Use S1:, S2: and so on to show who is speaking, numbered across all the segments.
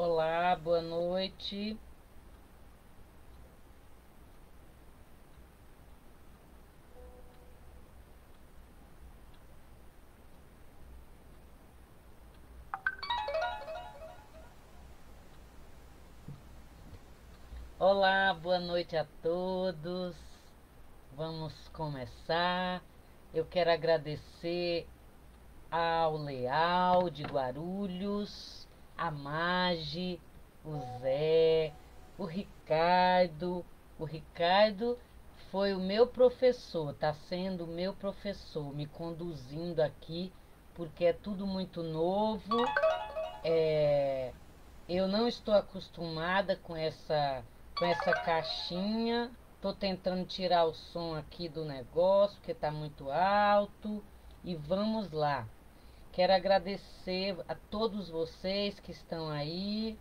S1: Olá, boa noite. Olá, boa noite a todos. Vamos começar. Eu quero agradecer ao Leal de Guarulhos, a Mage, o Zé, o Ricardo. O Ricardo foi o meu professor, está sendo o meu professor, me conduzindo aqui, porque é tudo muito novo. É, eu não estou acostumada com essa caixinha. Estou tentando tirar o som aqui do negócio, porque está muito alto. E vamos lá. Quero agradecer a todos vocês que estão aí.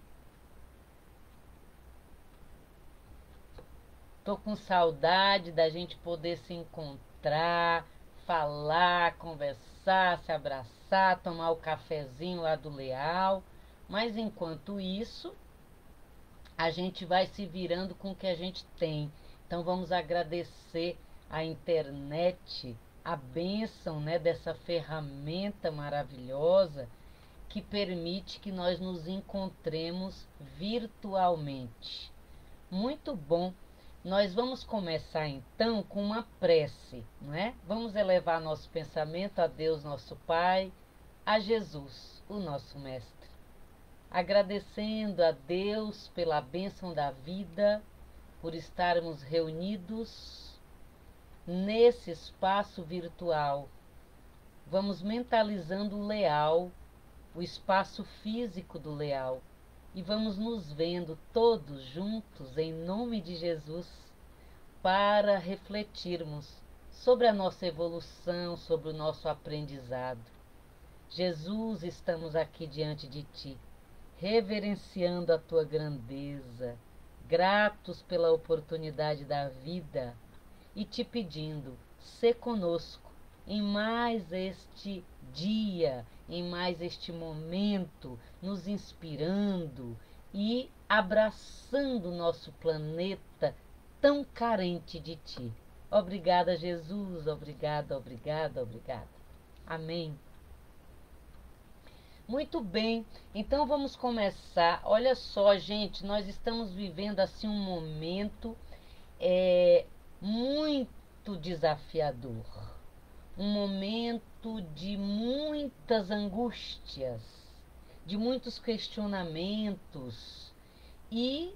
S1: Estou com saudade da gente poder se encontrar, falar, conversar, se abraçar, tomar o cafezinho lá do Leal. Mas enquanto isso, a gente vai se virando com o que a gente tem. Então vamos agradecer a internet, a bênção, né, dessa ferramenta maravilhosa que permite que nós nos encontremos virtualmente. Muito bom. Nós vamos começar então com uma prece, não é? Vamos elevar nosso pensamento a Deus, nosso Pai, a Jesus, o nosso Mestre, agradecendo a Deus pela bênção da vida, por estarmos reunidos nesse espaço virtual. Vamos mentalizando o Leal, o espaço físico do Leal, e vamos nos vendo todos juntos em nome de Jesus para refletirmos sobre a nossa evolução, sobre o nosso aprendizado. Jesus, estamos aqui diante de Ti, reverenciando a Tua grandeza, gratos pela oportunidade da vida e Te pedindo, sê conosco em mais este dia, em mais este momento, nos inspirando e abraçando o nosso planeta tão carente de Ti. Obrigada, Jesus, obrigada, obrigada, obrigada. Amém. Muito bem, então vamos começar. Olha só, gente, nós estamos vivendo assim um momento é, muito desafiador, um momento de muitas angústias, de muitos questionamentos e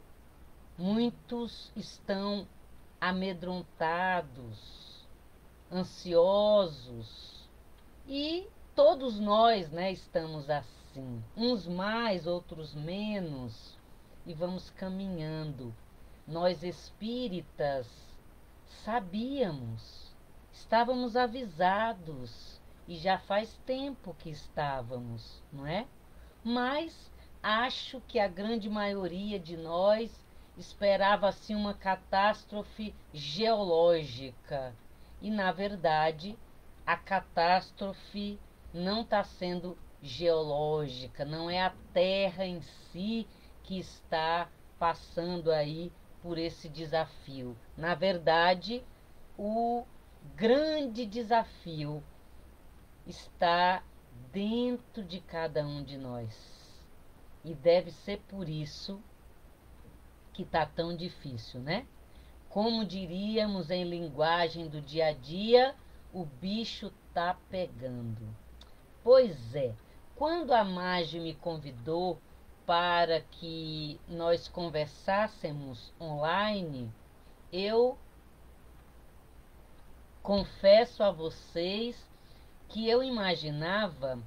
S1: muitos estão amedrontados, ansiosos e todos nós, né, estamos assim, uns mais, outros menos, e vamos caminhando. Nós espíritas sabíamos, estávamos avisados, e já faz tempo que estávamos, não é? Mas acho que a grande maioria de nós esperava assim uma catástrofe geológica. E na verdade, a catástrofe não está sendo geológica, não é a Terra em si que está passando aí por esse desafio. Na verdade, o grande desafio está dentro de cada um de nós. E deve ser por isso que está tão difícil, né? Como diríamos em linguagem do dia a dia, o bicho tá pegando. Pois é, quando a Magi me convidou para que nós conversássemos online, eu confesso a vocês que eu imaginava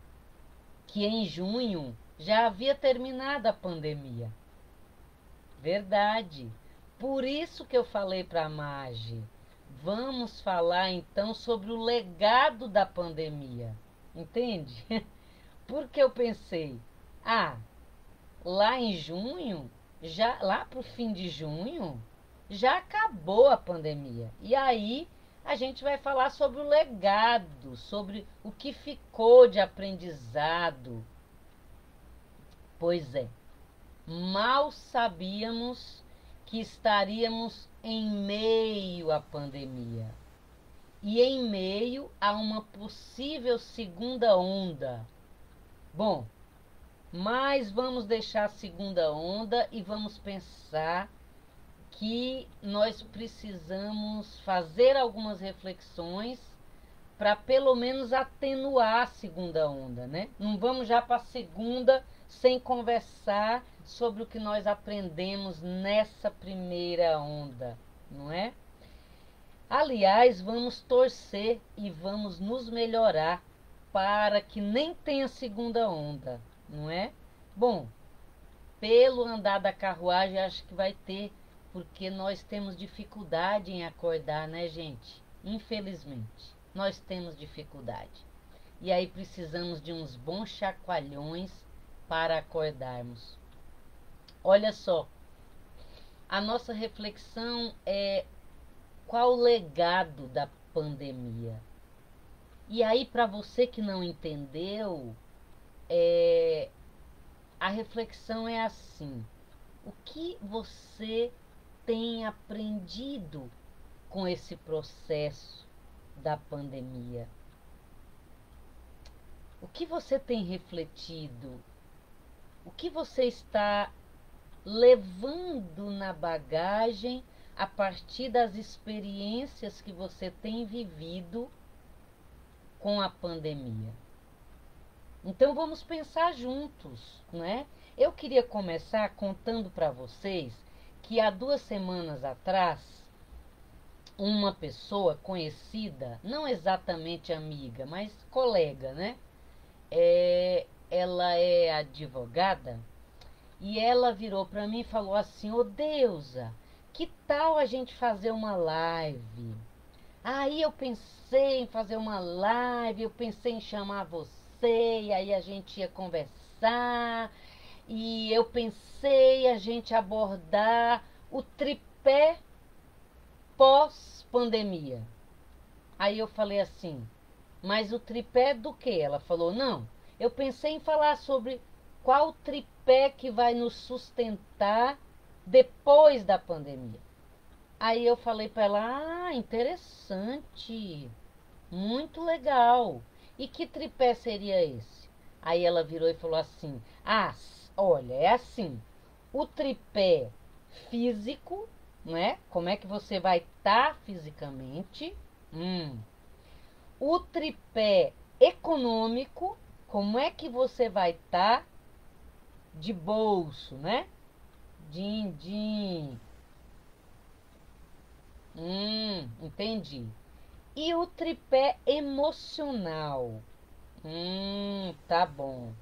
S1: que em junho já havia terminado a pandemia. Verdade. Por isso que eu falei para a Magi, vamos falar então sobre o legado da pandemia. Entende? Porque eu pensei, lá em junho, já lá para o fim de junho, já acabou a pandemia. E aí a gente vai falar sobre o legado, sobre o que ficou de aprendizado. Pois é, Mal sabíamos que estaríamos em meio à pandemia e em meio a uma possível segunda onda. Bom, mas vamos deixar a segunda onda e vamos pensar que nós precisamos fazer algumas reflexões para pelo menos atenuar a segunda onda, né? Não vamos já para a segunda sem conversar sobre o que nós aprendemos nessa primeira onda, não é? Aliás, vamos torcer e vamos nos melhorar para que nem tenha segunda onda, não é? Bom, pelo andar da carruagem acho que vai ter, porque nós temos dificuldade em acordar, né, gente? Infelizmente, nós temos dificuldade. E aí precisamos de uns bons chacoalhões para acordarmos. Olha só, a nossa reflexão é qual o legado da pandemia. E aí, para você que não entendeu, a reflexão é assim: o que você tem aprendido com esse processo da pandemia? O que você tem refletido? O que você está levando na bagagem a partir das experiências que você tem vivido com a pandemia? Então vamos pensar juntos, né? Eu queria começar contando para vocês que há 2 semanas atrás, uma pessoa conhecida, não exatamente amiga, mas colega, né? Ela é advogada e ela virou para mim e falou assim: Ô Deusa, que tal a gente fazer uma live? Aí eu pensei em fazer uma live, eu pensei em chamar você, e aí a gente ia conversar, e eu pensei a gente abordar o tripé pós-pandemia. Aí eu falei assim, mas o tripé do quê? Ela falou, não, eu pensei em falar sobre qual tripé que vai nos sustentar depois da pandemia. Aí eu falei para ela, ah, interessante, muito legal. E que tripé seria esse? Aí ela virou e falou assim, ah, olha, é assim, o tripé físico, né? Como é que você vai estar fisicamente? O tripé econômico, como é que você vai estar de bolso, né? Din, din. Entendi. E o tripé emocional? Tá bom.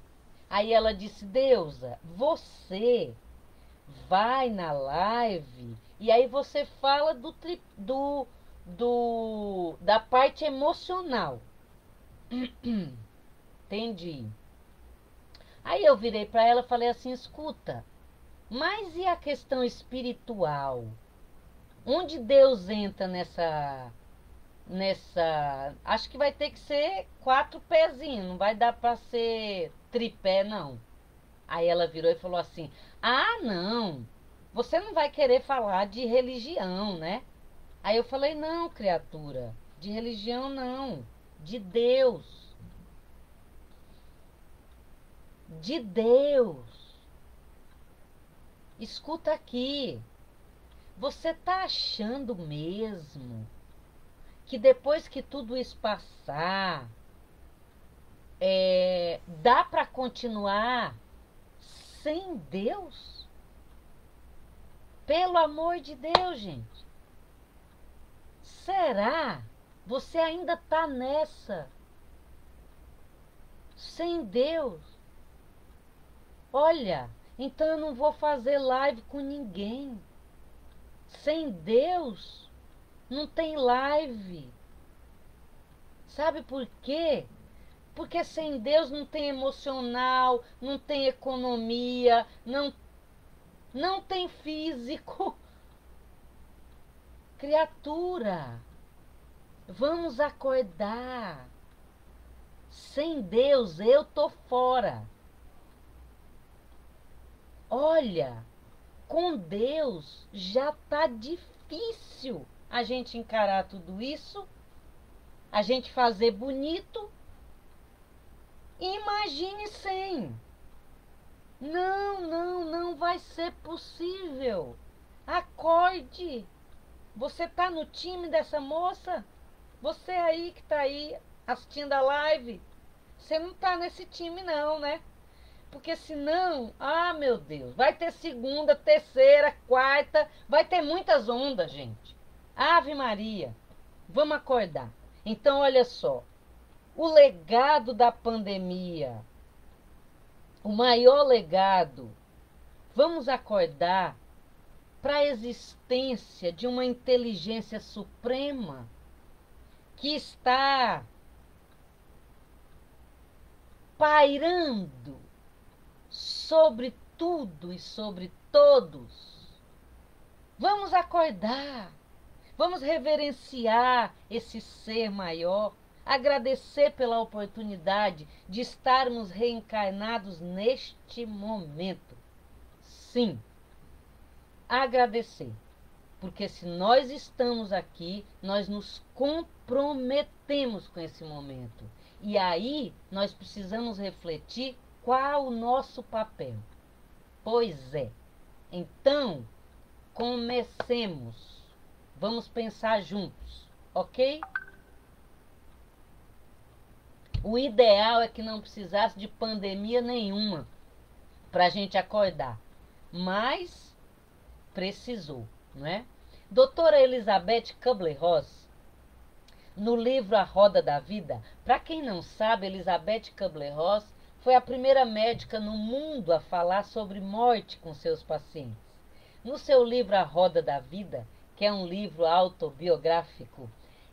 S1: Aí ela disse, Deusa, você vai na live e aí você fala da parte emocional. Entendi. Aí eu virei para ela e falei assim, escuta, mas e a questão espiritual? Onde Deus entra acho que vai ter que ser 4 pezinhos, não vai dar para ser tripé não. Aí ela virou e falou assim, ah não, você não vai querer falar de religião, né? Aí eu falei, não, criatura, de religião não, de Deus. De Deus. Escuta aqui, você tá achando mesmo que depois que tudo isso passar, dá para continuar sem Deus? Pelo amor de Deus, gente. Será? Você ainda tá nessa? Sem Deus? Olha, então eu não vou fazer live com ninguém. Sem Deus? Não tem live. Sabe por quê? Porque sem Deus não tem emocional, não tem economia, não tem físico. Criatura, vamos acordar. Sem Deus eu tô fora. olha, com Deus já tá difícil a gente encarar tudo isso, a gente fazer bonito. Imagine sem. Não, não, não vai ser possível. Acorde. Você tá no time dessa moça? Você aí que tá aí assistindo a live, você não tá nesse time não, né? Porque senão, meu Deus, vai ter segunda, terceira, quarta, vai ter muitas ondas, gente. Ave Maria, vamos acordar. Então, olha só, o legado da pandemia, o maior legado, vamos acordar para a existência de uma inteligência suprema que está pairando sobre tudo e sobre todos. Vamos acordar, vamos reverenciar esse ser maior, agradecer pela oportunidade de estarmos reencarnados neste momento. Sim, agradecer. Porque se nós estamos aqui, nós nos comprometemos com esse momento. E aí nós precisamos refletir qual o nosso papel. Pois é. Então, comecemos. Vamos pensar juntos, ok? O ideal é que não precisasse de pandemia nenhuma para a gente acordar. Mas precisou, não é? Doutora Elizabeth Kubler-Ross, no livro A Roda da Vida, para quem não sabe, Elizabeth Kubler-Ross foi a primeira médica no mundo a falar sobre morte com seus pacientes. No seu livro A Roda da Vida, que é um livro autobiográfico,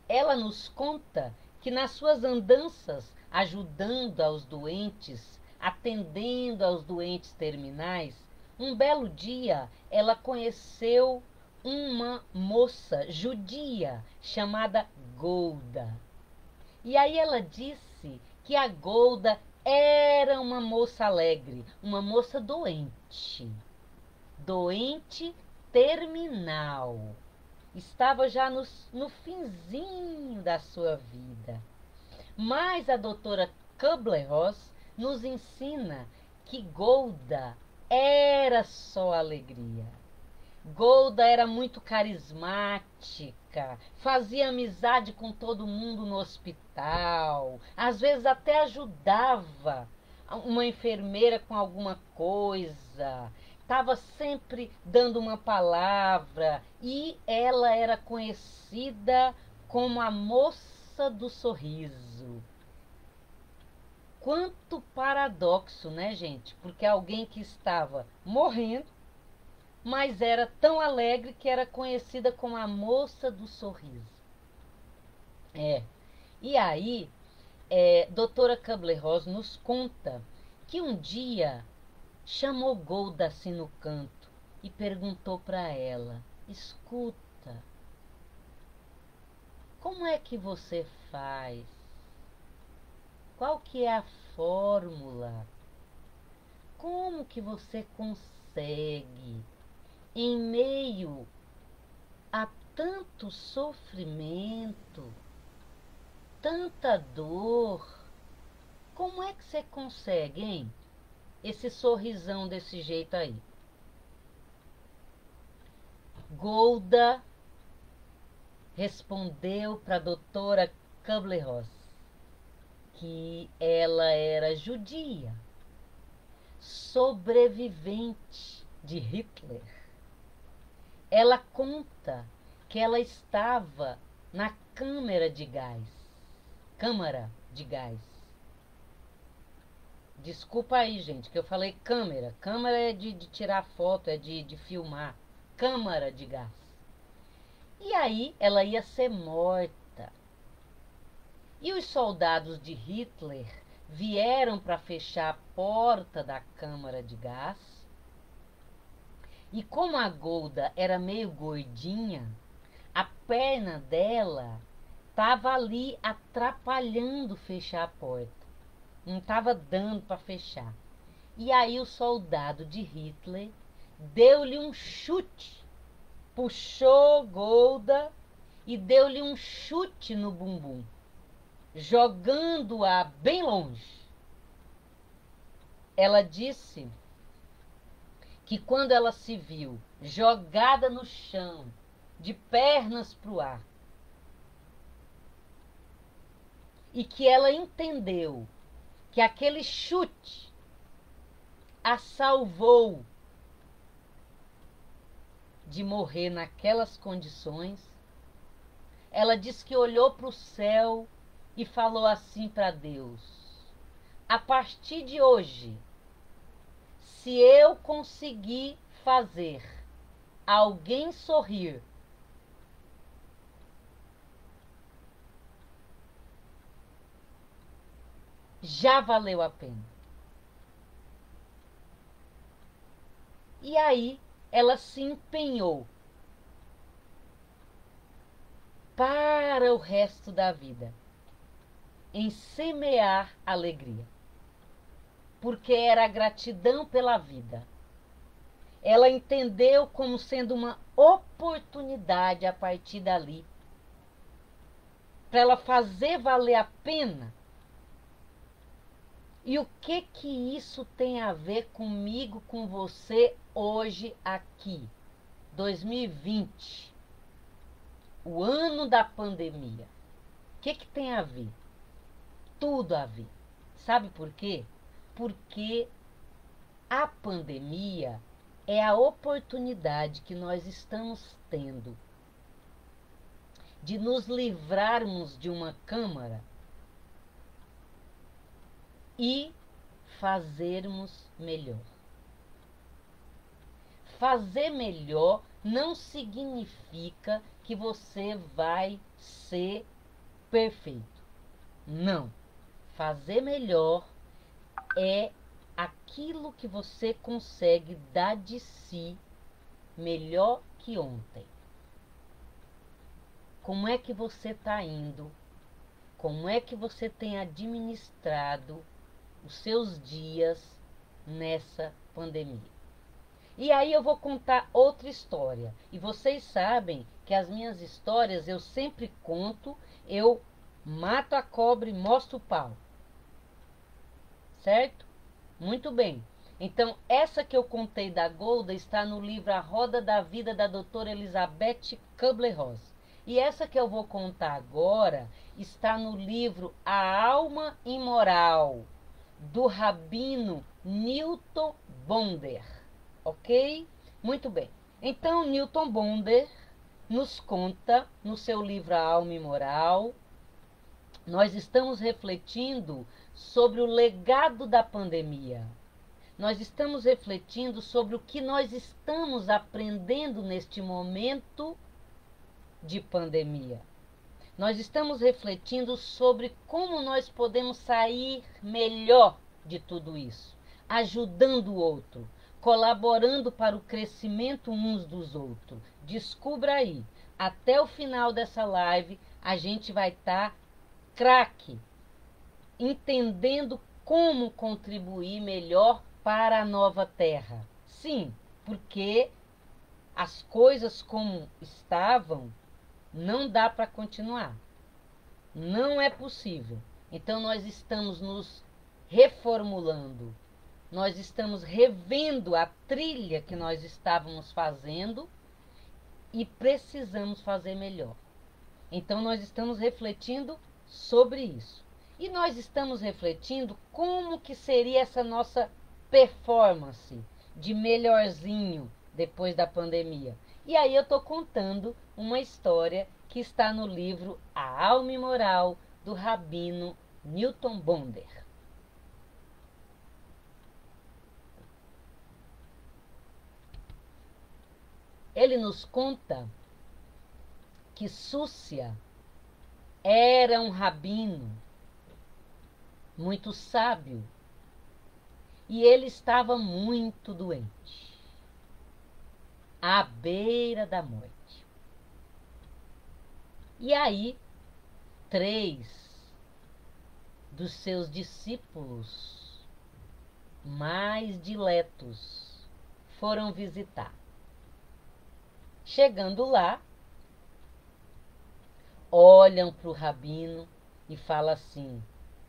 S1: ela nos conta que nas suas andanças, ajudando aos doentes, atendendo aos doentes terminais, um belo dia ela conheceu uma moça judia chamada Golda. E aí ela disse que a Golda era uma moça alegre, uma moça doente. Doente terminal. Estava já no finzinho da sua vida. Mas a doutora Kubler-Ross nos ensina que Golda era só alegria. Golda era muito carismática, fazia amizade com todo mundo no hospital, às vezes até ajudava uma enfermeira com alguma coisa, estava sempre dando uma palavra e ela era conhecida como a moça do sorriso. Quanto paradoxo, né, gente? Porque alguém que estava morrendo, mas era tão alegre que era conhecida como a moça do sorriso. E aí, doutora Kubler-Ross nos conta que um dia chamou Golda assim no canto e perguntou para ela: escuta, como é que você faz? Qual que é a fórmula? Como que você consegue, em meio a tanto sofrimento, tanta dor, como é que você consegue, hein? Esse sorrisão desse jeito aí. Golda respondeu para a doutora Kubler-Ross que ela era judia, sobrevivente de Hitler. Ela conta que ela estava na câmara de gás. Desculpa aí, gente, que eu falei câmera. Câmera é de tirar foto, é de filmar. Câmara de gás. E aí ela ia ser morta. E os soldados de Hitler vieram para fechar a porta da câmara de gás. E como a Golda era meio gordinha, a perna dela estava ali atrapalhando fechar a porta. Não estava dando para fechar. E aí o soldado de Hitler deu-lhe um chute, puxou Golda e deu-lhe um chute no bumbum, jogando-a bem longe. Ela disse que quando ela se viu jogada no chão, de pernas para o ar, e que ela entendeu que aquele chute a salvou de morrer naquelas condições, ela disse que olhou para o céu e falou assim para Deus: a partir de hoje, se eu conseguir fazer alguém sorrir, já valeu a pena. E aí ela se empenhou para o resto da vida em semear alegria, porque era a gratidão pela vida. Ela entendeu como sendo uma oportunidade a partir dali para ela fazer valer a pena. E o que isso tem a ver comigo, com você, hoje, aqui? 2020, o ano da pandemia. O que tem a ver? Tudo a ver. Sabe por quê? Porque a pandemia é a oportunidade que nós estamos tendo de nos livrarmos de uma câmara e fazermos melhor. Fazer melhor não significa que você vai ser perfeito. Não. Fazer melhor é aquilo que você consegue dar de si melhor que ontem. Como é que você está indo? Como é que você tem administrado os seus dias nessa pandemia? E aí eu vou contar outra história. E vocês sabem que as minhas histórias eu sempre conto, eu mato a cobra e mostro o pau. Certo? Muito bem. Então, essa que eu contei da Golda está no livro A Roda da Vida, da doutora Elizabeth Kubler-Ross. E essa que eu vou contar agora está no livro A Alma Imoral, do rabino Newton Bonder. Ok? Muito bem. Então, Newton Bonder nos conta, no seu livro A Alma Imoral, nós estamos refletindo sobre o legado da pandemia. Nós estamos refletindo sobre o que nós estamos aprendendo neste momento de pandemia. Nós estamos refletindo sobre como nós podemos sair melhor de tudo isso, ajudando o outro, colaborando para o crescimento uns dos outros. Descubra aí. Até o final dessa live, a gente vai estar craque, entendendo como contribuir melhor para a nova terra. Sim, porque as coisas como estavam, não dá para continuar. Não é possível. Então nós estamos nos reformulando. Nós estamos revendo a trilha que nós estávamos fazendo e precisamos fazer melhor. Então nós estamos refletindo sobre isso. E nós estamos refletindo como que seria essa nossa performance de melhorzinho depois da pandemia. E aí eu estou contando uma história que está no livro A Alma Imoral, do rabino Newton Bonder. Ele nos conta que Súcia era um rabino muito sábio e ele estava muito doente, à beira da morte. E aí, 3 dos seus discípulos mais diletos foram visitar. Chegando lá, olham para o rabino e falam assim: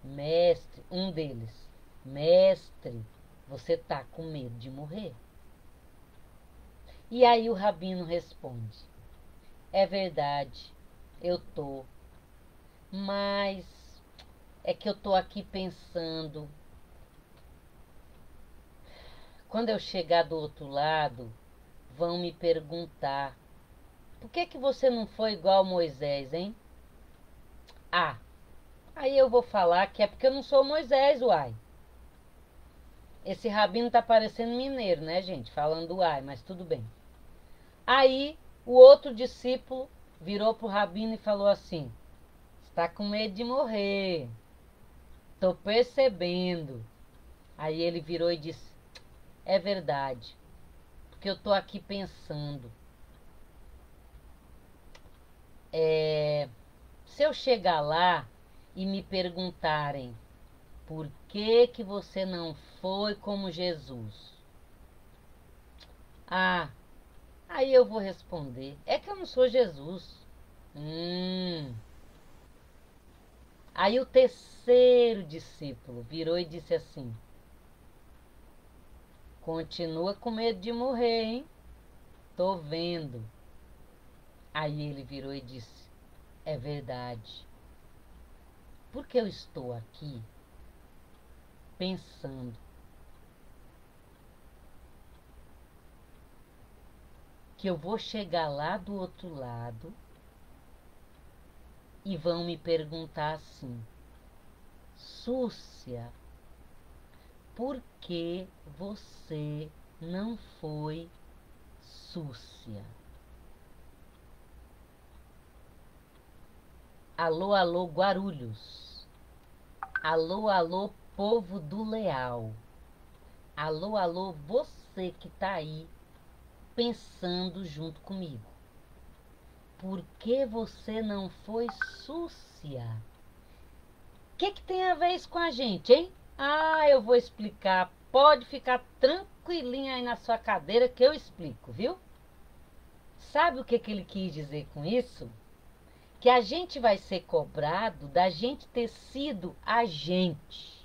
S1: mestre, um deles, mestre, você está com medo de morrer? E aí o rabino responde: é verdade, eu tô, mas é que eu tô aqui pensando, quando eu chegar do outro lado, vão me perguntar: por que você não foi igual Moisés, hein? Ah, aí eu vou falar que é porque eu não sou Moisés, uai. Esse rabino tá parecendo mineiro, né, gente? Falando uai, mas tudo bem. Aí o outro discípulo virou pro rabino e falou assim: está com medo de morrer. Tô percebendo. Aí ele virou e disse: é verdade, porque eu tô aqui pensando. Se eu chegar lá e me perguntarem por que você não foi como Jesus? Ah, aí eu vou responder: é que eu não sou Jesus. Hum. Aí o terceiro discípulo virou e disse assim: continua com medo de morrer, hein? Tô vendo. Aí ele virou e disse: é verdade, porque eu estou aqui pensando que eu vou chegar lá do outro lado e vão me perguntar assim: Súcia, por que você não foi Súcia? Alô, alô, Guarulhos. Alô, alô, povo do Leal. Alô, alô, você que tá aí pensando junto comigo. Por que você não foi Súcia? O que tem a ver isso com a gente, hein? Ah, eu vou explicar. Pode ficar tranquilinha aí na sua cadeira que eu explico, viu? Sabe o que ele quis dizer com isso? Que a gente vai ser cobrado da gente ter sido a gente.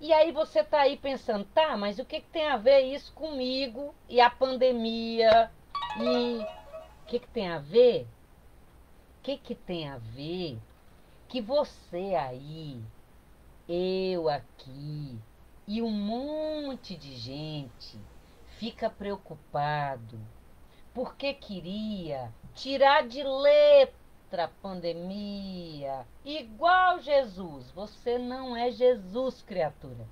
S1: E aí você tá aí pensando: tá, mas o que tem a ver isso comigo e a pandemia? E o que tem a ver? O que tem a ver que você aí, eu aqui e um monte de gente fica preocupado porque queria tirar de letra a pandemia, igual Jesus? Você não é Jesus, criatura.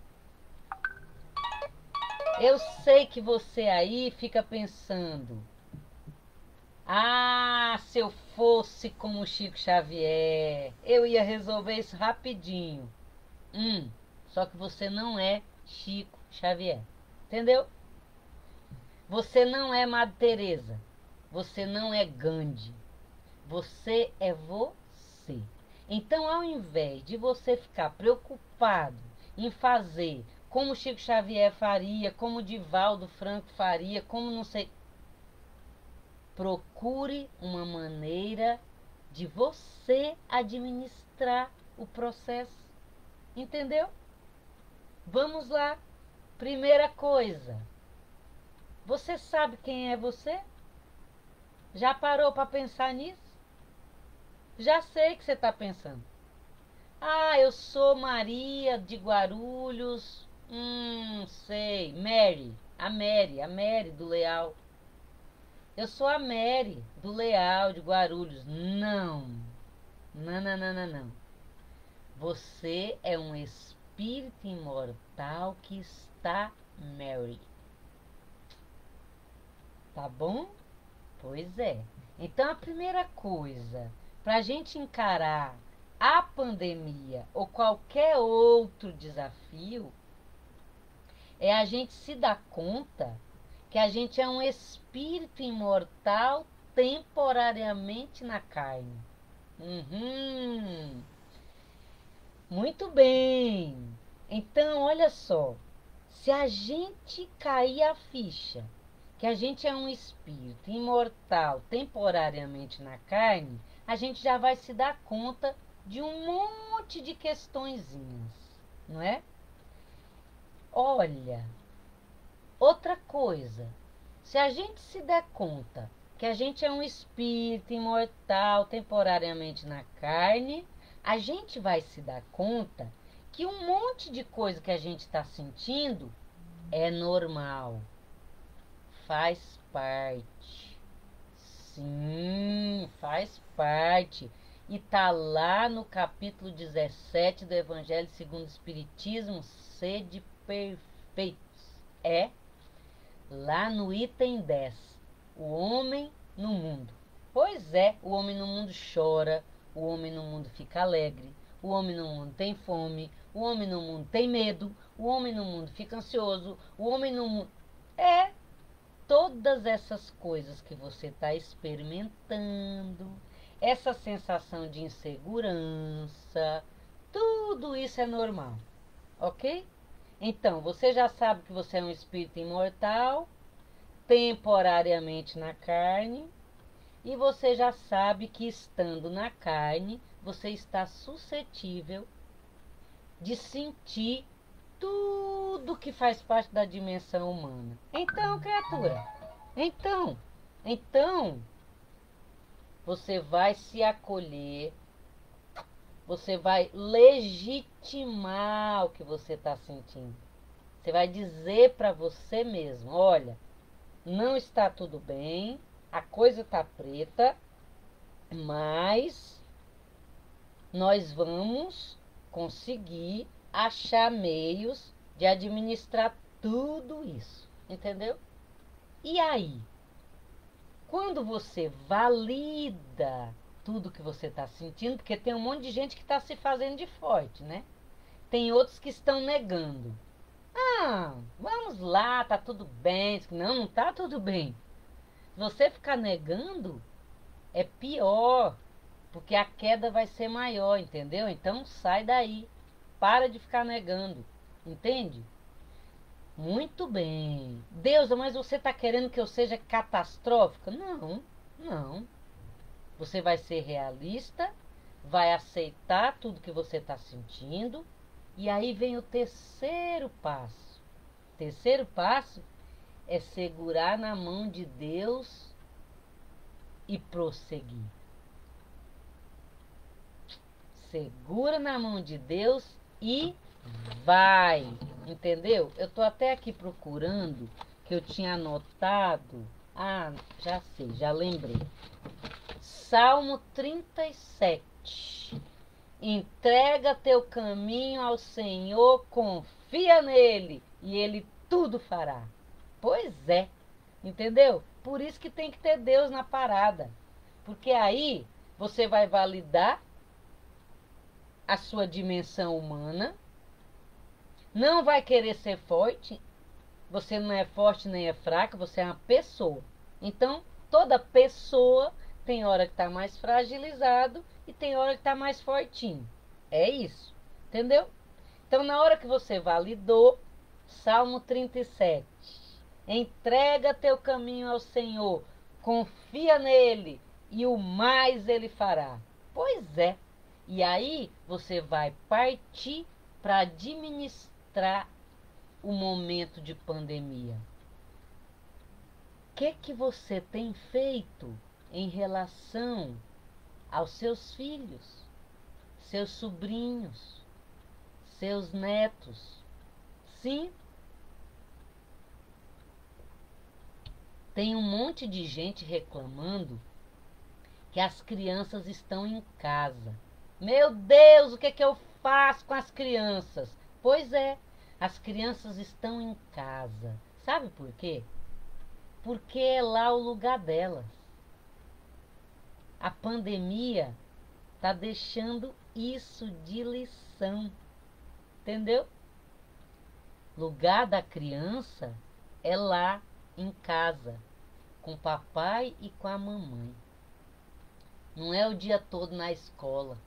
S1: Eu sei que você aí fica pensando: ah, se eu fosse como Chico Xavier, eu ia resolver isso rapidinho. Só que você não é Chico Xavier. Entendeu? Você não é Madre Teresa. Você não é Gandhi. Você é você. Então, ao invés de você ficar preocupado em fazer como Chico Xavier faria, como Divaldo Franco faria, como não sei, procure uma maneira de você administrar o processo. Entendeu? Vamos lá. Primeira coisa, você sabe quem é você? Já parou para pensar nisso? Já sei que você está pensando. Ah, eu sou Maria de Guarulhos. Sei. Mary. A Mary do Leal. Eu sou a Mary do Leal de Guarulhos. Não. Não, não, não, não, não. Você é um espírito imortal que está Mary. Tá bom? Pois é. Então a primeira coisa, para a gente encarar a pandemia ou qualquer outro desafio, é a gente se dar conta que a gente é um espírito imortal temporariamente na carne. Muito bem. Então, olha só, se a gente cair a ficha que a gente é um espírito imortal temporariamente na carne, a gente já vai se dar conta de um monte de questõezinhas, não é? Olha, outra coisa, se a gente se der conta que a gente é um espírito imortal temporariamente na carne, a gente vai se dar conta que um monte de coisa que a gente está sentindo é normal, faz parte. Sim, faz parte. E tá lá no capítulo 17 do Evangelho segundo o Espiritismo, sede perfeitos. É lá no item 10, o homem no mundo. Pois é, o homem no mundo chora, o homem no mundo fica alegre, o homem no mundo tem fome, o homem no mundo tem medo, o homem no mundo fica ansioso, o homem no mundo... Todas essas coisas que você está experimentando, essa sensação de insegurança, tudo isso é normal, ok? Então, você já sabe que você é um espírito imortal, temporariamente na carne, e você já sabe que estando na carne, você está suscetível de sentir tudo que faz parte da dimensão humana. Então, criatura, então, você vai se acolher, você vai legitimar o que você está sentindo. Você vai dizer para você mesmo, olha, não está tudo bem, a coisa está preta, mas nós vamos conseguir achar meios de administrar tudo isso, entendeu? E aí, quando você valida tudo que você está sentindo, porque tem um monte de gente que está se fazendo de forte, né? Tem outros que estão negando. Ah, vamos lá, tá tudo bem. Não, não tá tudo bem. Se você ficar negando, é pior, porque a queda vai ser maior, entendeu? Então sai daí. Para de ficar negando, entende? Muito bem. Deus, mas você está querendo que eu seja catastrófica? Não, não. Você vai ser realista, vai aceitar tudo que você está sentindo, e aí vem o terceiro passo. O terceiro passo é segurar na mão de Deus e prosseguir. Segura na mão de Deus e vai, entendeu? Eu tô até aqui procurando, que eu tinha anotado. Ah, já sei, já lembrei. Salmo 37. Entrega teu caminho ao Senhor, confia nele e ele tudo fará. Pois é, entendeu? Por isso que tem que ter Deus na parada. Porque aí você vai validar a sua dimensão humana, não vai querer ser forte, você não é forte nem é fraca, você é uma pessoa. Então, toda pessoa tem hora que está mais fragilizado e tem hora que está mais fortinho. É isso, entendeu? Então, na hora que você validou, Salmo 37, entrega teu caminho ao Senhor, confia nele e o mais ele fará. Pois é. E aí você vai partir para administrar o momento de pandemia. O que você tem feito em relação aos seus filhos, seus sobrinhos, seus netos? Sim, tem um monte de gente reclamando que as crianças estão em casa. Meu Deus, o que é que eu faço com as crianças? Pois é, as crianças estão em casa. Sabe por quê? Porque é lá o lugar delas. A pandemia está deixando isso de lição. Entendeu? Lugar da criança é lá em casa, com o papai e com a mamãe. Não é o dia todo na escola.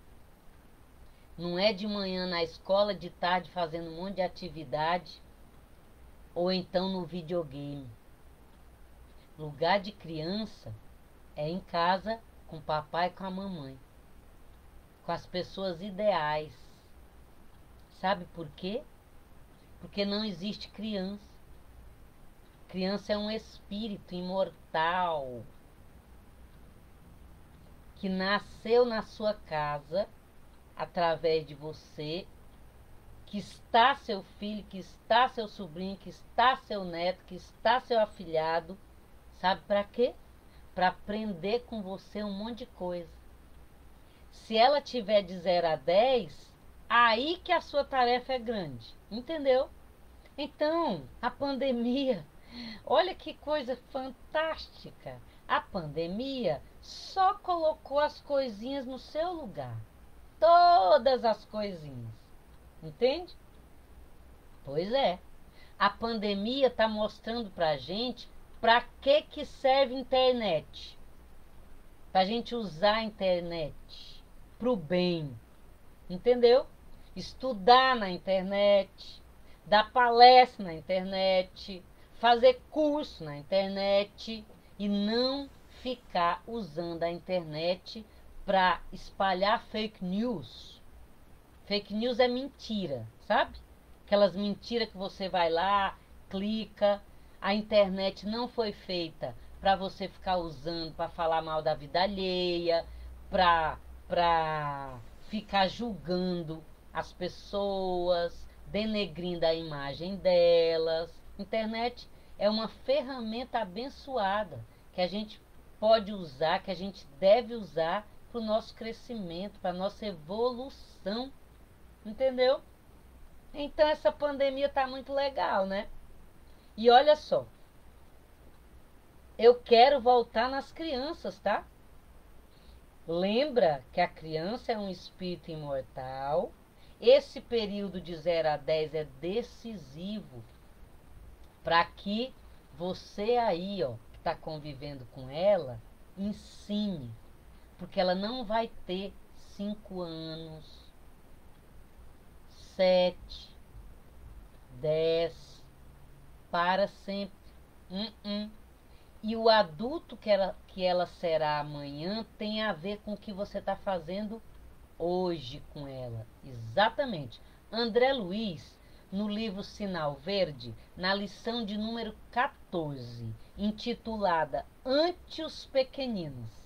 S1: Não é de manhã na escola, de tarde fazendo um monte de atividade, ou então no videogame. Lugar de criança é em casa, com o papai e com a mamãe. Com as pessoas ideais. Sabe por quê? Porque não existe criança. Criança é um espírito imortal que nasceu na sua casa através de você, que está seu filho, que está seu sobrinho, que está seu neto, que está seu afilhado. Sabe para quê? Para aprender com você um monte de coisa. Se ela tiver de 0 a 10, aí que a sua tarefa é grande. Entendeu? Então, a pandemia, olha que coisa fantástica. A pandemia só colocou as coisinhas no seu lugar. Todas as coisinhas. Entende? Pois é. A pandemia está mostrando pra gente para que serve a internet. Pra gente usar a internet pro bem. Entendeu? Estudar na internet, dar palestra na internet, fazer curso na internet e não ficar usando a internet para espalhar fake news. Fake news é mentira, sabe? Aquelas mentiras que você vai lá, clica. A internet não foi feita para você ficar usando para falar mal da vida alheia, para ficar julgando as pessoas, denegrindo a imagem delas. Internet é uma ferramenta abençoada que a gente pode usar, que a gente deve usar para o nosso crescimento, para a nossa evolução. Entendeu? Então essa pandemia tá muito legal, né? E olha só, eu quero voltar nas crianças, tá? Lembra que a criança é um espírito imortal. Esse período de 0 a 10 é decisivo para que você aí, ó, que está convivendo com ela, ensine. Porque ela não vai ter 5 anos, 7, 10, para sempre. E o adulto que ela será amanhã tem a ver com o que você está fazendo hoje com ela. Exatamente. André Luiz, no livro Sinal Verde, na lição de número 14, intitulada Ante os Pequeninos.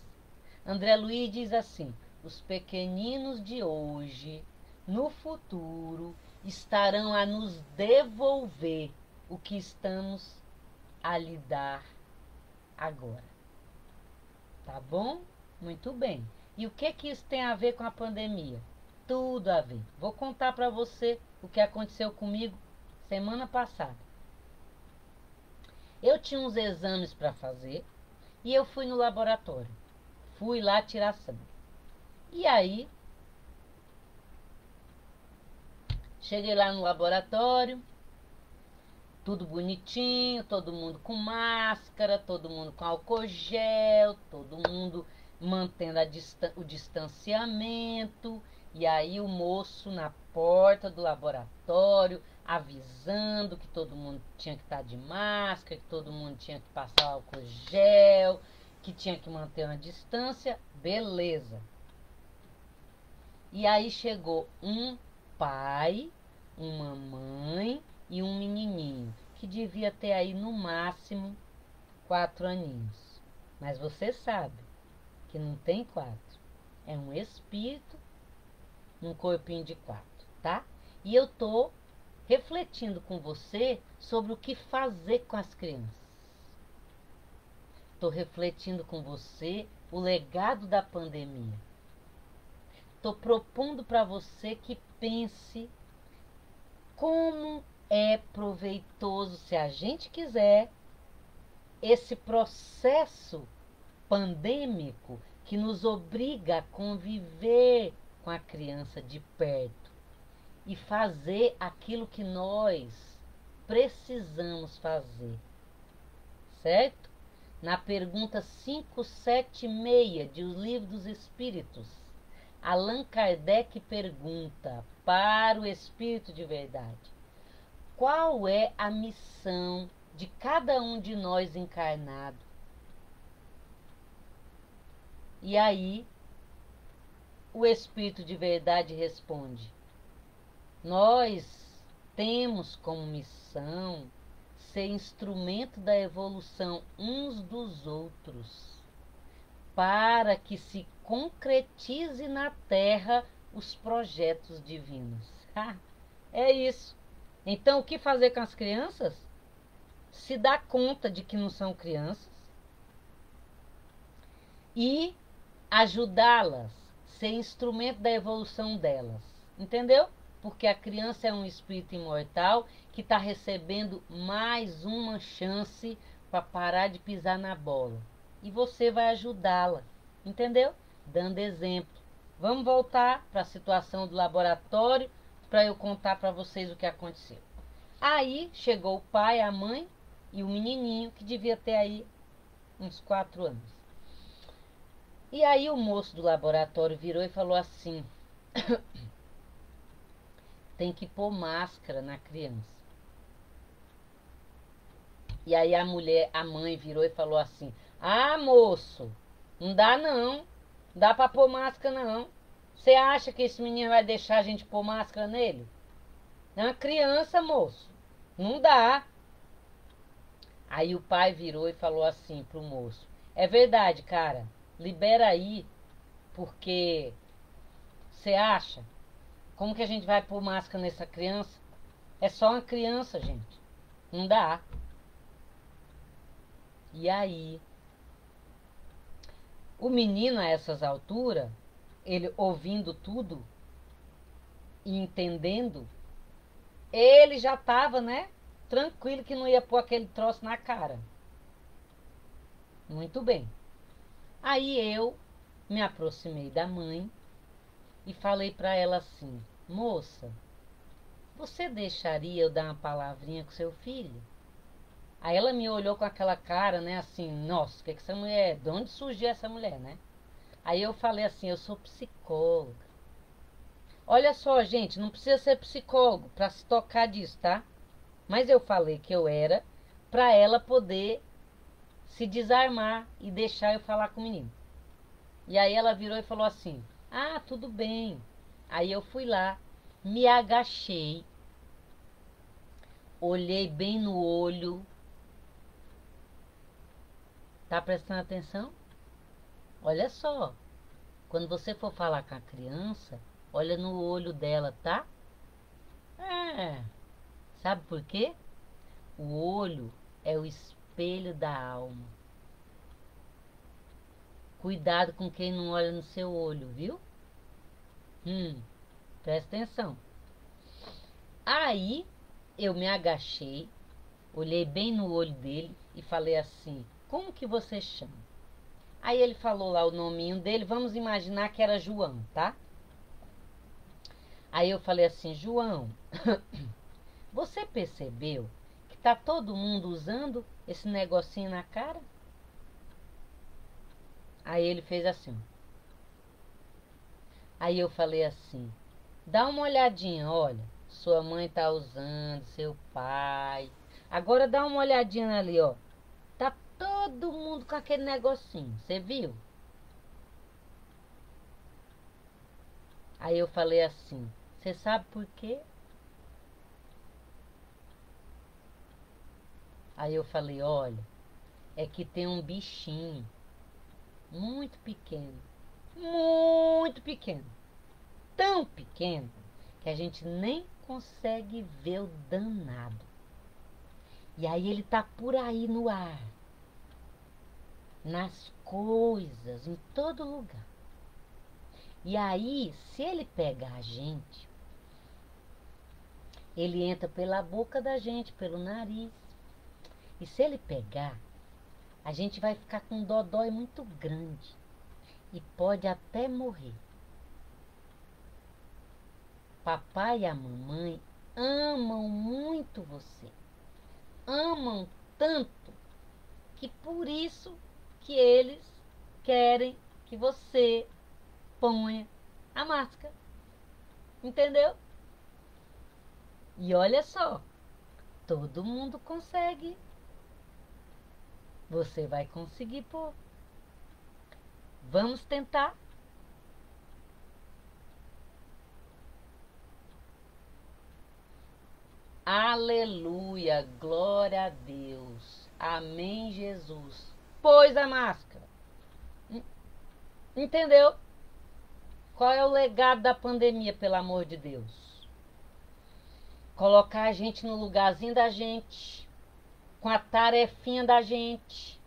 S1: André Luiz diz assim: os pequeninos de hoje, no futuro, estarão a nos devolver o que estamos a lhe dar agora. Tá bom? Muito bem. E o que isso tem a ver com a pandemia? Tudo a ver. Vou contar para você o que aconteceu comigo semana passada. Eu tinha uns exames para fazer e eu fui no laboratório. Fui lá tirar sangue. E aí, cheguei lá no laboratório, tudo bonitinho, todo mundo com máscara, todo mundo com álcool gel, todo mundo mantendo o distanciamento. E aí o moço na porta do laboratório avisando que todo mundo tinha que estar de máscara, que todo mundo tinha que passar álcool gel, que tinha que manter uma distância. Beleza. E aí chegou um pai, uma mãe e um menininho, que devia ter aí no máximo 4 aninhos. Mas você sabe que não tem 4. É um espírito num corpinho de 4, tá? E eu tô refletindo com você sobre o que fazer com as crianças. Tô refletindo com você o legado da pandemia. Tô propondo para você que pense como é proveitoso, se a gente quiser, esse processo pandêmico que nos obriga a conviver com a criança de perto e fazer aquilo que nós precisamos fazer, certo? Na pergunta 576 de O Livro dos Espíritos, Allan Kardec pergunta para o Espírito de Verdade: qual é a missão de cada um de nós encarnado? E aí, o Espírito de Verdade responde: nós temos como missão ser instrumento da evolução uns dos outros, para que se concretize na Terra os projetos divinos. É isso. Então, o que fazer com as crianças? Se dar conta de que não são crianças e ajudá-las, ser instrumento da evolução delas. Entendeu? Porque a criança é um espírito imortal que está recebendo mais uma chance para parar de pisar na bola. E você vai ajudá-la. Entendeu? Dando exemplo. Vamos voltar para a situação do laboratório para eu contar para vocês o que aconteceu. Aí chegou o pai, a mãe e o menininho, que devia ter aí uns 4 anos. E aí o moço do laboratório virou e falou assim: tem que pôr máscara na criança. E aí a mãe virou e falou assim: ah, moço, não dá não, não dá para pôr máscara não. Você acha que esse menino vai deixar a gente pôr máscara nele? É uma criança, moço, não dá. Aí o pai virou e falou assim pro moço: é verdade, cara, libera aí, porque você acha? Como que a gente vai pôr máscara nessa criança? É só uma criança, gente. Não dá. E aí, o menino a essas alturas, ele ouvindo tudo e entendendo, ele já estava, né, tranquilo que não ia pôr aquele troço na cara. Muito bem. Aí eu me aproximei da mãe e falei para ela assim: moça, você deixaria eu dar uma palavrinha com seu filho? Aí ela me olhou com aquela cara, né, assim: nossa, o que é que essa mulher, de onde surgiu essa mulher, né? Aí eu falei assim: eu sou psicóloga. Olha só, gente, não precisa ser psicólogo para se tocar disso, tá? Mas eu falei que eu era para ela poder se desarmar e deixar eu falar com o menino. E aí ela virou e falou assim: ah, tudo bem. Aí eu fui lá, me agachei, olhei bem no olho. Tá prestando atenção? Olha só, quando você for falar com a criança, olha no olho dela, tá? É. Sabe por quê? O olho é o espelho da alma. Cuidado com quem não olha no seu olho, viu? Presta atenção. Aí eu me agachei, olhei bem no olho dele e falei assim: como que você chama? Aí ele falou lá o nominho dele, vamos imaginar que era João, tá? Aí eu falei assim: João, você percebeu que tá todo mundo usando esse negocinho na cara? Aí ele fez assim. Aí eu falei assim: dá uma olhadinha, olha, sua mãe tá usando, seu pai. Agora dá uma olhadinha ali, ó. Tá todo mundo com aquele negocinho, você viu? Aí eu falei assim: você sabe por quê? Aí eu falei: olha, é que tem um bichinho muito pequeno, tão pequeno, que a gente nem consegue ver o danado. E aí ele tá por aí no ar, nas coisas, em todo lugar. E aí, se ele pegar a gente, ele entra pela boca da gente, pelo nariz. E se ele pegar, a gente vai ficar com um dodói muito grande e pode até morrer. Papai e a mamãe amam muito você. Amam tanto que por isso que eles querem que você ponha A máscara. Entendeu? E olha só, todo mundo consegue. Você vai conseguir pôr. Vamos tentar. Aleluia, glória a Deus. Amém, Jesus. Pôs a máscara. Entendeu? Qual é o legado da pandemia, pelo amor de Deus? Colocar a gente no lugarzinho da gente, com a tarefinha da gente.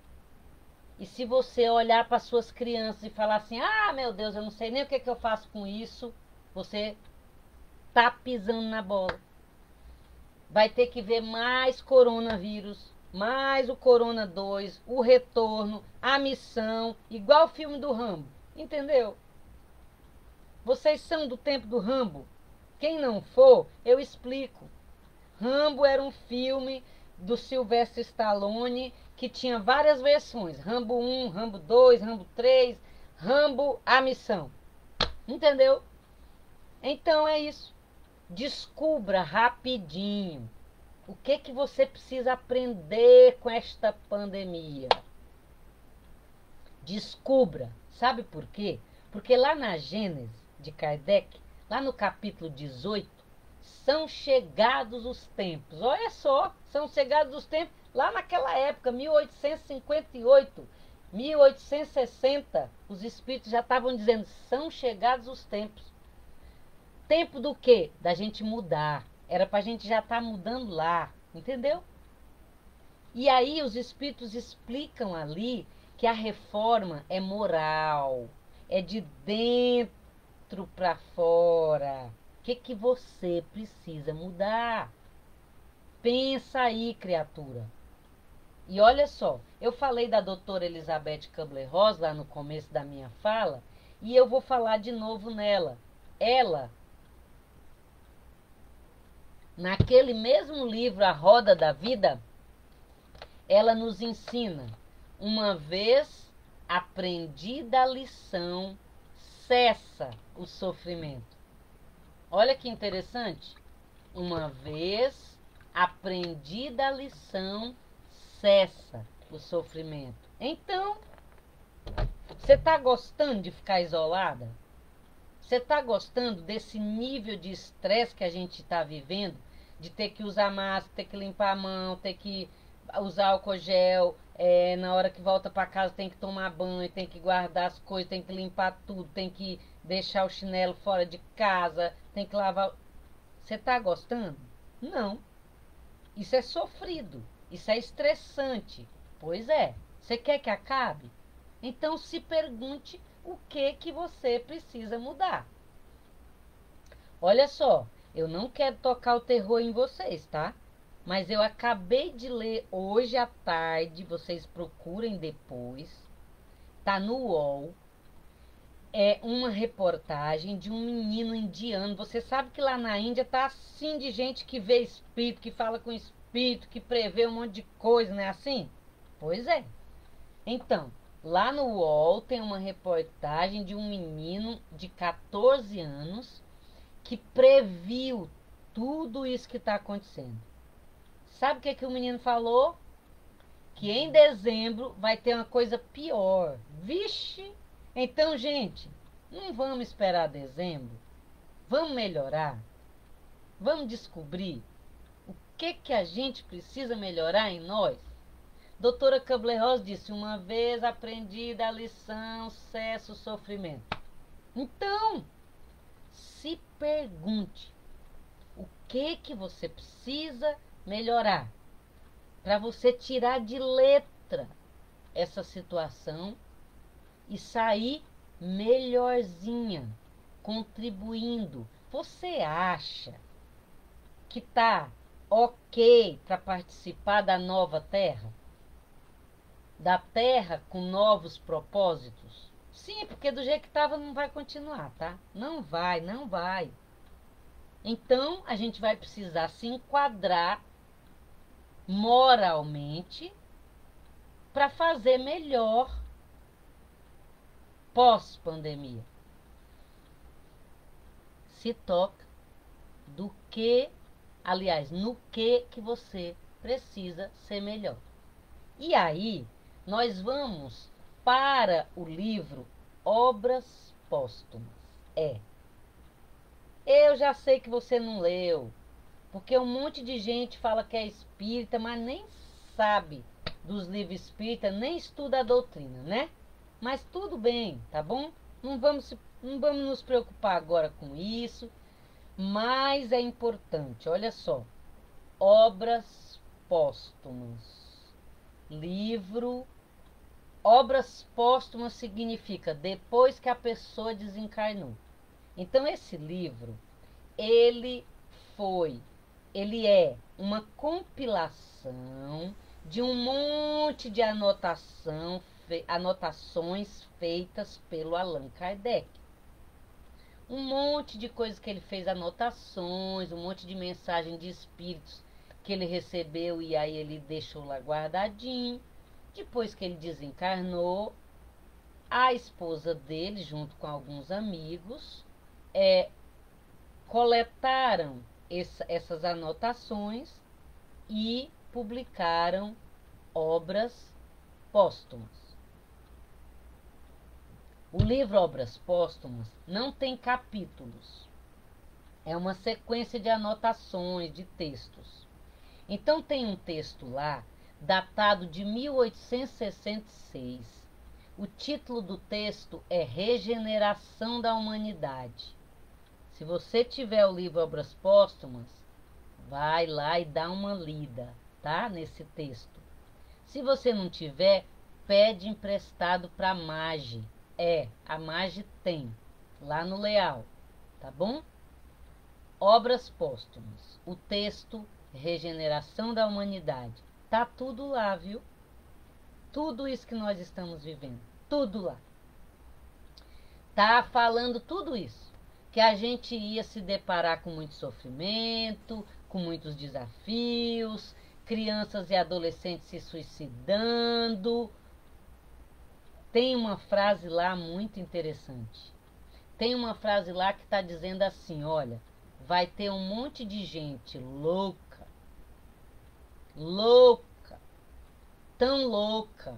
S1: E se você olhar para suas crianças e falar assim, ah, meu Deus, eu não sei nem o que eu faço com isso, você tá pisando na bola. Vai ter que ver mais coronavírus, mais o Corona 2, o retorno, a missão, igual o filme do Rambo. Entendeu? Vocês são do tempo do Rambo? Quem não for, eu explico. Rambo era um filme do Sylvester Stallone que tinha várias versões. Rambo 1, Rambo 2, Rambo 3, Rambo a missão. Entendeu? Então é isso. Descubra rapidinho o que você precisa aprender com esta pandemia. Descubra. Sabe por quê? Porque lá na Gênesis de Kardec, lá no capítulo 18, são chegados os tempos. Olha só, são chegados os tempos lá naquela época, 1858, 1860, os espíritos já estavam dizendo, são chegados os tempos. Tempo do quê? Da gente mudar. Era para a gente já estar mudando lá, entendeu? E aí os espíritos explicam ali que a reforma é moral, é de dentro para fora. O que você precisa mudar? Pensa aí, criatura. E olha só, eu falei da doutora Elizabeth Kubler-Ross lá no começo da minha fala, e eu vou falar de novo nela. Ela, naquele mesmo livro, A Roda da Vida, ela nos ensina, uma vez aprendida a lição, cessa o sofrimento. Olha que interessante. Uma vez aprendida a lição, cessa o sofrimento. Então, você está gostando de ficar isolada? Você está gostando desse nível de estresse que a gente está vivendo? De ter que usar máscara, ter que limpar a mão, ter que usar álcool gel, na hora que volta para casa tem que tomar banho, tem que guardar as coisas, tem que limpar tudo, tem que deixar o chinelo fora de casa, tem que lavar. Você está gostando? Não. Isso é sofrido, isso é estressante. Pois é. Você quer que acabe? Então se pergunte o que você precisa mudar. Olha só, eu não quero tocar o terror em vocês, tá? Mas eu acabei de ler hoje à tarde, vocês procurem depois, tá no UOL, é uma reportagem de um menino indiano. Você sabe que lá na Índia tá assim de gente que vê espírito, que fala com espírito, que prevê um monte de coisa, não é assim? Pois é. Então, lá no UOL tem uma reportagem de um menino de 14 anos que previu tudo isso que está acontecendo. Sabe o que o menino falou? Que em dezembro vai ter uma coisa pior. Vixe! Então, gente, não vamos esperar dezembro. Vamos melhorar. Vamos descobrir o que a gente precisa melhorar em nós. Doutora Kubler-Ross disse, uma vez aprendida a lição, cessa o sofrimento. Então, se pergunte, o que você precisa melhorar para você tirar de letra essa situação e sair melhorzinha, contribuindo. Você acha que tá ok para participar da nova Terra? Da Terra com novos propósitos? Sim, porque do jeito que estava não vai continuar, tá? Não vai, não vai. Então, a gente vai precisar se enquadrar moralmente para fazer melhor pós-pandemia. se toca do que, aliás, no que você precisa ser melhor. E aí, nós vamos para o livro Obras Póstumas. Eu já sei que você não leu, porque um monte de gente fala que é espírita, mas nem sabe dos livros espíritas, nem estuda a doutrina, né? Mas tudo bem, tá bom? Não vamos nos preocupar agora com isso, mas é importante, olha só. Obras póstumas. Livro. Obras póstumas significa depois que a pessoa desencarnou. Então, esse livro, ele ele é uma compilação de um monte de anotações feitas pelo Allan Kardec. Um monte de coisas que ele fez, anotações, um monte de mensagem de espíritos que ele recebeu e aí ele deixou lá guardadinho. Depois que ele desencarnou, a esposa dele, junto com alguns amigos, coletaram essas anotações e publicaram obras póstumas. O livro Obras Póstumas não tem capítulos. É uma sequência de anotações, de textos. Então tem um texto lá, datado de 1866. O título do texto é Regeneração da Humanidade. Se você tiver o livro Obras Póstumas, vai lá e dá uma lida, tá? Nesse texto. Se você não tiver, pede emprestado para a Mage. A Mage tem, lá no Leal, tá bom? Obras Póstumas. O texto Regeneração da Humanidade. Tá tudo lá, viu? Tudo isso que nós estamos vivendo. Tudo lá. Tá falando tudo isso. Que a gente ia se deparar com muito sofrimento, com muitos desafios, crianças e adolescentes se suicidando. Tem uma frase lá muito interessante. Tem uma frase lá que está dizendo assim, olha, vai ter um monte de gente louca, tão louca,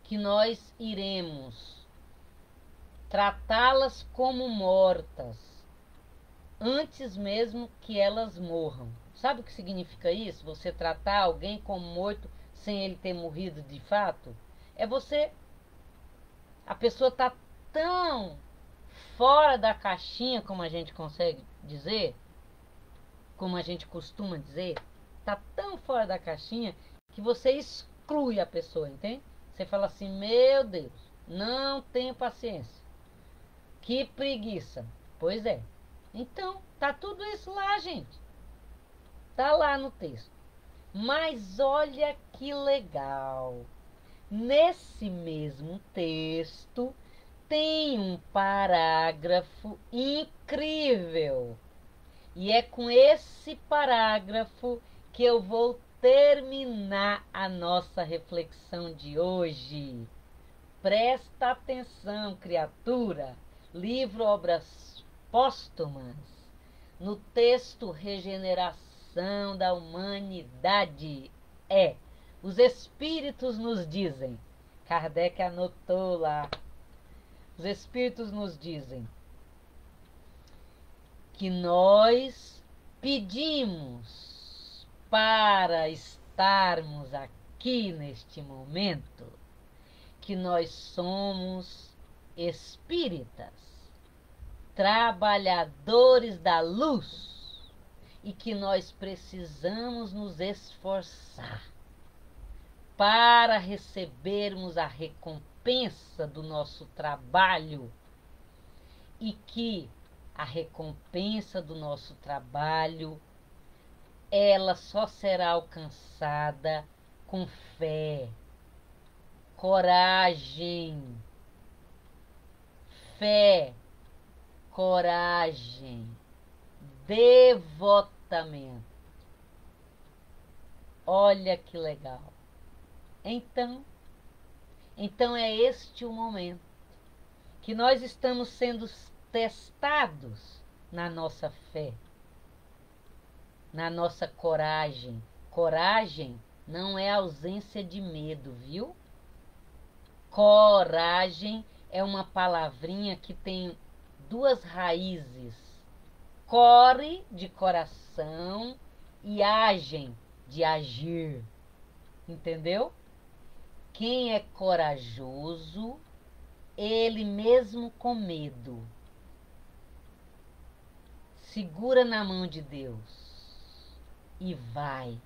S1: que nós iremos tratá-las como mortas, antes mesmo que elas morram. Sabe o que significa isso? Você tratar alguém como morto sem ele ter morrido de fato? A pessoa está tão fora da caixinha, como a gente consegue dizer, como a gente costuma dizer, está tão fora da caixinha que você exclui a pessoa, entende? Você fala assim, meu Deus, não tenho paciência. Que preguiça. Pois é. Então, tá tudo isso lá, gente. Tá lá no texto. Mas olha que legal. Nesse mesmo texto tem um parágrafo incrível. E é com esse parágrafo que eu vou terminar a nossa reflexão de hoje. Presta atenção, criatura. Livro Obras Póstumas. No texto Regeneração da Humanidade. Os espíritos nos dizem. Kardec anotou lá. Os espíritos nos dizem que nós pedimos para estarmos aqui neste momento, que nós somos espíritas, trabalhadores da luz, e que nós precisamos nos esforçar para recebermos a recompensa do nosso trabalho, e que a recompensa do nosso trabalho, ela só será alcançada com fé, coragem, devotamento. Olha que legal. Então é este o momento que nós estamos sendo testados na nossa fé, na nossa coragem. Coragem não é ausência de medo, viu? Coragem é uma palavrinha que tem duas raízes. Core, de coração, e agem, de agir. Entendeu? Quem é corajoso, ele mesmo com medo, segura na mão de Deus e vai.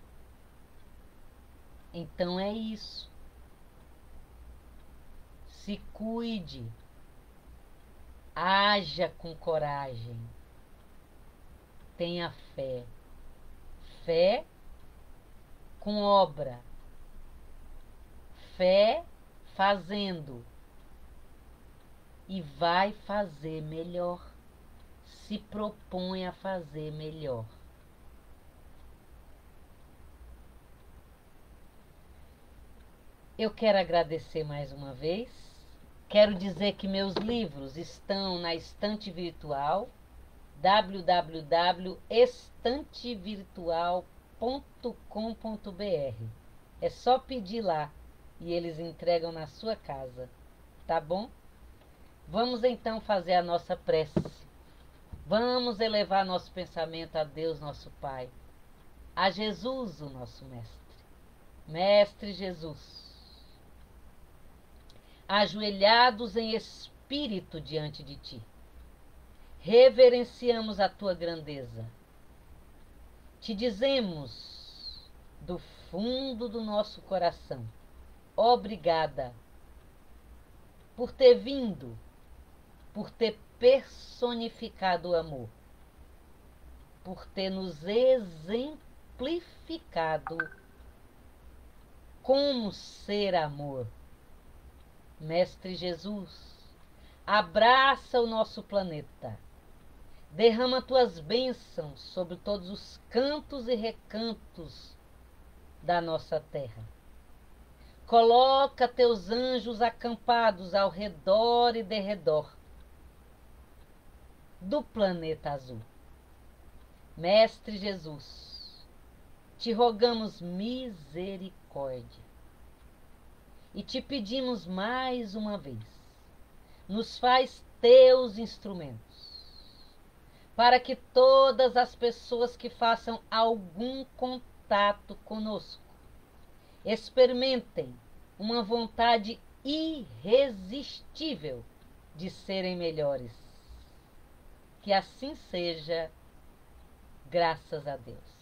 S1: Então é isso. Se cuide, haja com coragem, tenha fé. Fé com obra, fé fazendo, e vai fazer melhor. Se propõe a fazer melhor. Eu quero agradecer mais uma vez. Quero dizer que meus livros estão na estante virtual, www.estantevirtual.com.br. É só pedir lá e eles entregam na sua casa, tá bom? Vamos então fazer a nossa prece. Vamos elevar nosso pensamento a Deus, nosso Pai, a Jesus, o nosso Mestre. Mestre Jesus, ajoelhados em espírito diante de Ti, reverenciamos a Tua grandeza. Te dizemos, do fundo do nosso coração, obrigada por ter vindo, por ter personificado o amor, por ter nos exemplificado como ser amor. Mestre Jesus, abraça o nosso planeta, derrama tuas bênçãos sobre todos os cantos e recantos da nossa terra. Coloca teus anjos acampados ao redor e derredor do planeta azul. Mestre Jesus, te rogamos misericórdia e te pedimos mais uma vez, nos faz teus instrumentos, para que todas as pessoas que façam algum contato conosco experimentem uma vontade irresistível de serem melhores. Que assim seja, graças a Deus.